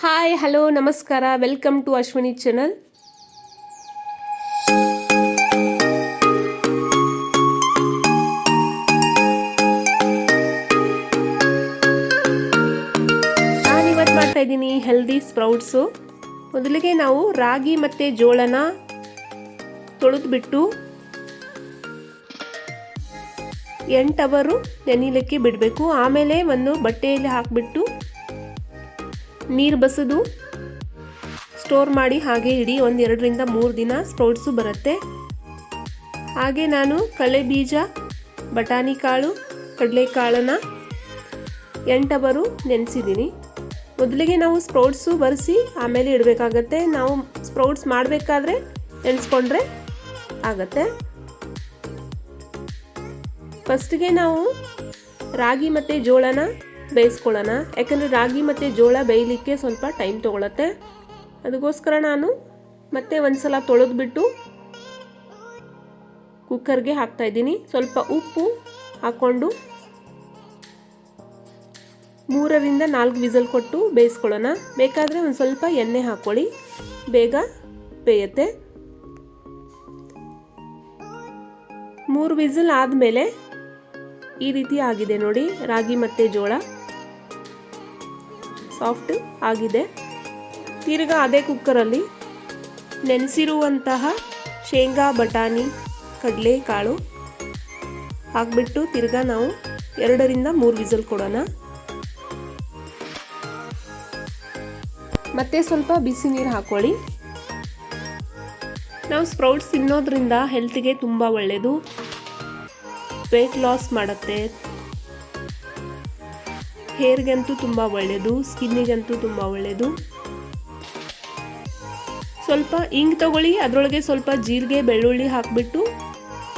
Hi hello ನಮಸ್ಕಾರ welcome to Ashwini channel. ನಾನಿವತ್ತು ಮಾಡ್ತಾ ಇದ್ದೀನಿ ಹೆಲ್ದಿ ಸ್ಪ್ರೌಟ್ಸು. ಮೊದಲಿಗೆ ನಾವು ರಾಗಿ ಮತ್ತು ಜೋಳನ ತೊಳೆದ್ಬಿಟ್ಟು 8 ಅವರು ನೆನೆಯಲಿಕ್ಕೆ ಬಿಡಬೇಕು. ಆಮೇಲೆ ಒಂದು ಬಟ್ಟೆಯಲ್ಲಿ ಹಾಕಿಬಿಟ್ಟು ನೀರು ಬಸಿದು ಸ್ಟೋರ್ ಮಾಡಿ ಹಾಗೆ ಇಡಿ. 1-2 ರಿಂದ 3 ದಿನ ಸ್ಪ್ರೌಟ್ಸು ಬರುತ್ತೆ. ಹಾಗೆ ನಾನು ಕಡಲೆ ಬೀಜ, ಬಟಾಣಿ ಕಾಳು, ಕಡಲೆಕಾಳನ್ನು 8 ಅವರು ನೆನೆಸಿದ್ದೀನಿ. ಮೊದಲಿಗೆ ನಾವು ಸ್ಪ್ರೌಟ್ಸು ಬರೆಸಿ ಆಮೇಲೆ ಇಡಬೇಕಾಗತ್ತೆ. ನಾವು ಸ್ಪ್ರೌಟ್ಸ್ ಮಾಡಬೇಕಾದ್ರೆ ನೆನೆಸ್ಕೊಂಡ್ರೆ ಆಗತ್ತೆ. ಫಸ್ಟಿಗೆ ನಾವು ರಾಗಿ ಮತ್ತು ಜೋಳನ ಬೇಯಿಸ್ಕೊಳ್ಳೋಣ. ಯಾಕಂದರೆ ರಾಗಿ ಮತ್ತು ಜೋಳ ಬೇಯಲಿಕ್ಕೆ ಸ್ವಲ್ಪ ಟೈಮ್ ತೊಗೊಳತ್ತೆ. ಅದಕ್ಕೋಸ್ಕರ ನಾನು ಮತ್ತೆ ಒಂದ್ಸಲ ತೊಳೆದ್ಬಿಟ್ಟು ಕುಕ್ಕರ್ಗೆ ಹಾಕ್ತಾಯಿದ್ದೀನಿ. ಸ್ವಲ್ಪ ಉಪ್ಪು ಹಾಕ್ಕೊಂಡು 3 ರಿಂದ 4 ವಿಸಲ್ ಕೊಟ್ಟು ಬೇಯಿಸ್ಕೊಳ್ಳೋಣ. ಬೇಕಾದರೆ ಒಂದು ಸ್ವಲ್ಪ ಎಣ್ಣೆ ಹಾಕ್ಕೊಳ್ಳಿ, ಬೇಗ ಬೇಯುತ್ತೆ. 3 ವಿಸಲ್ ಆದಮೇಲೆ ಈ ರೀತಿ ಆಗಿದೆ ನೋಡಿ. ರಾಗಿ ಮತ್ತು ಜೋಳ ಸಾಫ್ಟ್ ಆಗಿದೆ. ತಿರ್ಗಾ ಅದೇ ಕುಕ್ಕರಲ್ಲಿ ನೆನೆಸಿರುವಂತಹ ಶೇಂಗಾ, ಬಟಾಣಿ, ಕಡಲೆ ಕಾಳು ಹಾಕ್ಬಿಟ್ಟು ತಿರ್ಗಾ ನಾವು 2 ರಿಂದ 3 ವಿಸಲ್ ಕೊಡೋಣ. ಮತ್ತೆ ಸ್ವಲ್ಪ ಬಿಸಿ ನೀರು ಹಾಕ್ಕೊಳ್ಳಿ. ನಾವು ಸ್ಪ್ರೌಟ್ಸ್ ತಿನ್ನೋದ್ರಿಂದ ಹೆಲ್ತ್ಗೆ ತುಂಬ ಒಳ್ಳೆಯದು. ವೆಯ್ಟ್ ಲಾಸ್ ಮಾಡುತ್ತೆ. ಹೇರ್ಗಂತೂ ತುಂಬ ಒಳ್ಳೆಯದು, ಸ್ಕಿನ್ನಿಗಂತೂ ತುಂಬ ಒಳ್ಳೆಯದು. ಸ್ವಲ್ಪ ಇಂಗು ತಗೊಳ್ಳಿ, ಅದರೊಳಗೆ ಸ್ವಲ್ಪ ಜೀರಿಗೆ, ಬೆಳ್ಳುಳ್ಳಿ ಹಾಕಿಬಿಟ್ಟು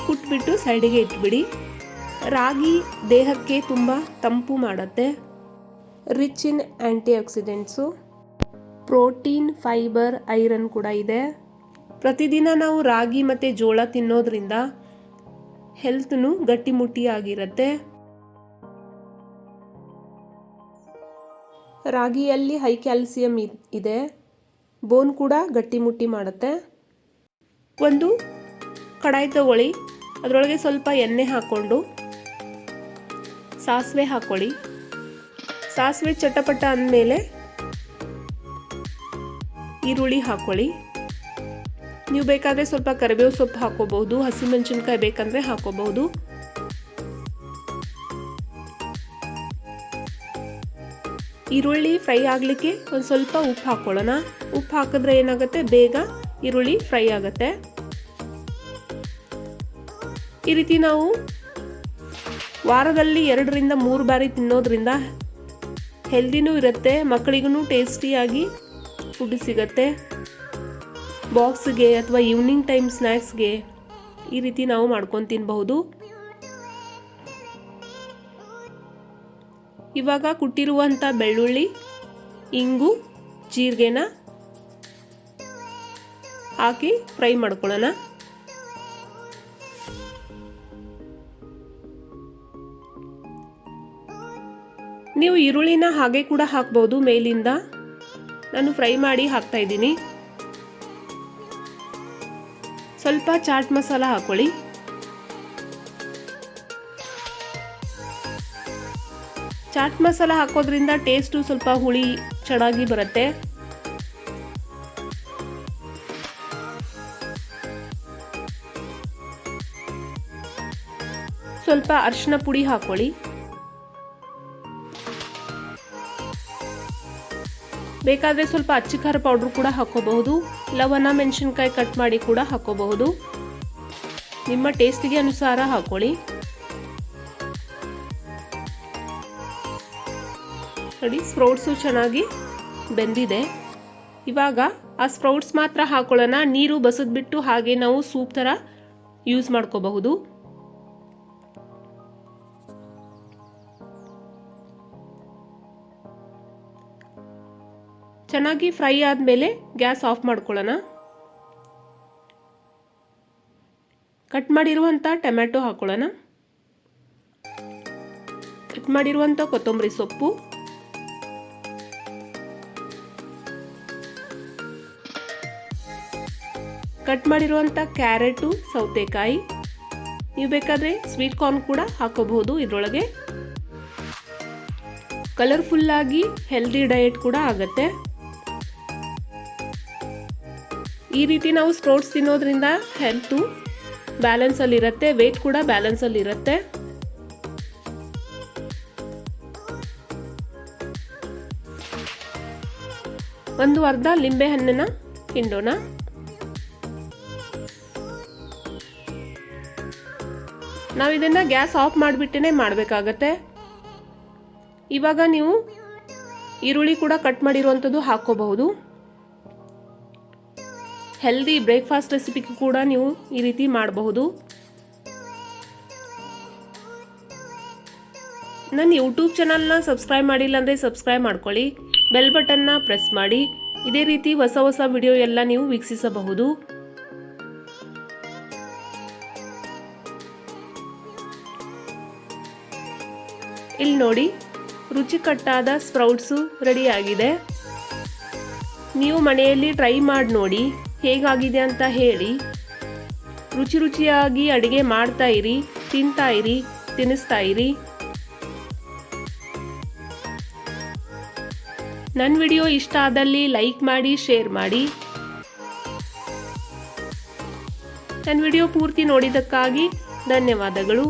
ಕುಟ್ಬಿಟ್ಟು ಸೈಡಿಗೆ ಇಟ್ಬಿಡಿ. ರಾಗಿ ದೇಹಕ್ಕೆ ತುಂಬ ತಂಪು ಮಾಡುತ್ತೆ. Rich in anti accidents, protein, fibre, iron ಕೂಡ ಇದೆ. ಪ್ರತಿದಿನ ನಾವು ರಾಗಿ ಮತ್ತು ಜೋಳ ತಿನ್ನೋದ್ರಿಂದ ಹೆಲ್ತ್ನು ಗಟ್ಟಿಮುಟ್ಟಿಯಾಗಿರುತ್ತೆ. ರಾಗಿಯಲ್ಲಿ ಹೈ ಕ್ಯಾಲ್ಸಿಯಂ ಇದೆ. ಬೋನ್ ಕೂಡ ಗಟ್ಟಿಮುಟ್ಟಿ ಮಾಡುತ್ತೆ. ಒಂದು ಕಡಾಯಿ ತಗೊಳ್ಳಿ, ಅದರೊಳಗೆ ಸ್ವಲ್ಪ ಎಣ್ಣೆ ಹಾಕ್ಕೊಂಡು ಸಾಸಿವೆ ಹಾಕ್ಕೊಳ್ಳಿ. ಸಾಸಿವೆ ಚಟಪಟ ಅಂದಮೇಲೆ ಈರುಳ್ಳಿ ಹಾಕ್ಕೊಳ್ಳಿ. ನೀವು ಬೇಕಾದರೆ ಸ್ವಲ್ಪ ಕರಿಬೇವು ಸೊಪ್ಪು ಹಾಕೋಬಹುದು, ಹಸಿಮೆಣಸಿನ್ಕಾಯಿ ಬೇಕಂದರೆ ಹಾಕೋಬಹುದು. ಈರುಳ್ಳಿ ಫ್ರೈ ಆಗಲಿಕ್ಕೆ ಒಂದು ಸ್ವಲ್ಪ ಉಪ್ಪು ಹಾಕ್ಕೊಳ್ಳೋಣ. ಉಪ್ಪು ಹಾಕಿದ್ರೆ ಏನಾಗುತ್ತೆ, ಬೇಗ ಈರುಳ್ಳಿ ಫ್ರೈ ಆಗುತ್ತೆ. ಈ ರೀತಿ ನಾವು ವಾರದಲ್ಲಿ 2 ರಿಂದ 3 ಬಾರಿ ತಿನ್ನೋದ್ರಿಂದ ಹೆಲ್ದಿನೂ ಇರುತ್ತೆ, ಮಕ್ಕಳಿಗೂ ಟೇಸ್ಟಿಯಾಗಿ ಫುಡ್ ಸಿಗುತ್ತೆ. ಬಾಕ್ಸ್ಗೆ ಅಥವಾ ಈವ್ನಿಂಗ್ ಟೈಮ್ ಸ್ನ್ಯಾಕ್ಸ್ಗೆ ಈ ರೀತಿ ನಾವು ಮಾಡ್ಕೊಂಡು ತಿನ್ನಬಹುದು. ಇವಾಗ ಕುಟ್ಟಿರುವಂಥ ಬೆಳ್ಳುಳ್ಳಿ, ಇಂಗು, ಜೀರಿಗೆನ ಹಾಕಿ ಫ್ರೈ ಮಾಡ್ಕೊಳ್ಳೋಣ. ನೀವು ಈರುಳ್ಳಿನ ಹಾಗೆ ಕೂಡ ಹಾಕ್ಬೋದು ಮೇಲಿಂದ. ನಾನು ಫ್ರೈ ಮಾಡಿ ಹಾಕ್ತಾ ಇದ್ದೀನಿ. ಸ್ವಲ್ಪ ಚಾಟ್ ಮಸಾಲ ಹಾಕೊಳ್ಳಿ. ಚಾಟ್ ಮಸಾಲ ಹಾಕೋದ್ರಿಂದ ಟೇಸ್ಟು ಸ್ವಲ್ಪ ಹುಳಿ ಚೆನ್ನಾಗಿ ಬರುತ್ತೆ. ಸ್ವಲ್ಪ ಅರಿಶಿನ ಪುಡಿ ಹಾಕೊಳ್ಳಿ. ಬೇಕಾದರೆ ಸ್ವಲ್ಪ ಅಚ್ಚ ಖಾರ ಪೌಡ್ರ್ ಕೂಡ ಹಾಕೋಬಹುದು. ಲವಂಗ, ಮೆಣಸಿನ್ಕಾಯಿ ಕಟ್ ಮಾಡಿ ಕೂಡ ಹಾಕೋಬಹುದು. ನಿಮ್ಮ ಟೇಸ್ಟಿಗೆ ಅನುಸಾರ ಹಾಕೊಳ್ಳಿ. ನೋಡಿ, ಸ್ಪ್ರೌಟ್ಸು ಚೆನ್ನಾಗಿ ಬೆಂದಿದೆ. ಇವಾಗ ಆ ಸ್ಪ್ರೌಟ್ಸ್ ಮಾತ್ರ ಹಾಕೊಳ್ಳೋಣ. ನೀರು ಬಸಿದ್ಬಿಟ್ಟು ಹಾಗೆ ನಾವು ಸೂಪ್ ಥರ ಯೂಸ್ ಮಾಡ್ಕೋಬಹುದು. ಚೆನ್ನಾಗಿ ಫ್ರೈ ಆದಮೇಲೆ ಗ್ಯಾಸ್ ಆಫ್ ಮಾಡ್ಕೊಳ್ಳೋಣ. ಕಟ್ ಮಾಡಿರುವಂಥ ಟೊಮ್ಯಾಟೊ ಹಾಕೊಳ್ಳೋಣ. ಕಟ್ ಮಾಡಿರುವಂಥ ಕೊತ್ತಂಬರಿ ಸೊಪ್ಪು, ಕಟ್ ಮಾಡಿರುವಂಥ ಕ್ಯಾರೆಟು, ಸೌತೆಕಾಯಿ, ನೀವು ಬೇಕಾದರೆ ಸ್ವೀಟ್ ಕಾರ್ನ್ ಕೂಡ ಹಾಕೋಬಹುದು ಇದರೊಳಗೆ. ಕಲರ್ಫುಲ್ಲಾಗಿ ಹೆಲ್ದಿ ಡಯಟ್ ಕೂಡ ಆಗುತ್ತೆ. ಈ ರೀತಿ ನಾವು ಸ್ಪ್ರೌಟ್ಸ್ ತಿನ್ನೋದ್ರಿಂದ ಹೆಲ್ತು ಬ್ಯಾಲೆನ್ಸಲ್ಲಿರುತ್ತೆ, ವೇಟ್ ಕೂಡ ಬ್ಯಾಲೆನ್ಸಲ್ಲಿರುತ್ತೆ. ಒಂದು ಅರ್ಧ ಲಿಂಬೆ ಹಣ್ಣನ್ನು ಹಿಂಡೋಣ. ನಾವು ಇದನ್ನು ಗ್ಯಾಸ್ ಆಫ್ ಮಾಡಿಬಿಟ್ಟೇ ಮಾಡಬೇಕಾಗತ್ತೆ. ಇವಾಗ ನೀವು ಈರುಳ್ಳಿ ಕೂಡ ಕಟ್ ಮಾಡಿರುವಂಥದ್ದು ಹಾಕ್ಕೋಬಹುದು. ಹೆಲ್ದಿ ಬ್ರೇಕ್ಫಾಸ್ಟ್ ರೆಸಿಪಿ ಕೂಡ ನೀವು ಈ ರೀತಿ ಮಾಡಬಹುದು. ನನ್ನ ಯೂಟ್ಯೂಬ್ ಚಾನಲ್ನ ಸಬ್ಸ್ಕ್ರೈಬ್ ಮಾಡಿಲ್ಲ ಅಂದರೆ ಸಬ್ಸ್ಕ್ರೈಬ್ ಮಾಡ್ಕೊಳ್ಳಿ, ಬೆಲ್ ಬಟನ್ನ ಪ್ರೆಸ್ ಮಾಡಿ. ಇದೇ ರೀತಿ ಹೊಸ ಹೊಸ ವಿಡಿಯೋ ಎಲ್ಲ ನೀವು ವೀಕ್ಷಿಸಬಹುದು. ಇಲ್ಲಿ ನೋಡಿ, ರುಚಿಕಟ್ಟಾದ ಸ್ಪ್ರೌಟ್ಸು ರೆಡಿಯಾಗಿದೆ. ನೀವು ಮನೆಯಲ್ಲಿ ಟ್ರೈ ಮಾಡಿ ನೋಡಿ, ಹೇಗಾಗಿದೆ ಅಂತ ಹೇಳಿ. ರುಚಿಯಾಗಿ ಅಡುಗೆ ಮಾಡ್ತಾ ಇರಿ, ತಿಂತಾ ಇರಿ, ತಿನ್ನಿಸ್ತಾ ಇರಿ. ನನ್ನ ವಿಡಿಯೋ ಇಷ್ಟ ಆದಲ್ಲಿ ಲೈಕ್ ಮಾಡಿ, ಶೇರ್ ಮಾಡಿ. ನನ್ನ ವಿಡಿಯೋ ಪೂರ್ತಿ ನೋಡಿದ್ದಕ್ಕಾಗಿ ಧನ್ಯವಾದಗಳು.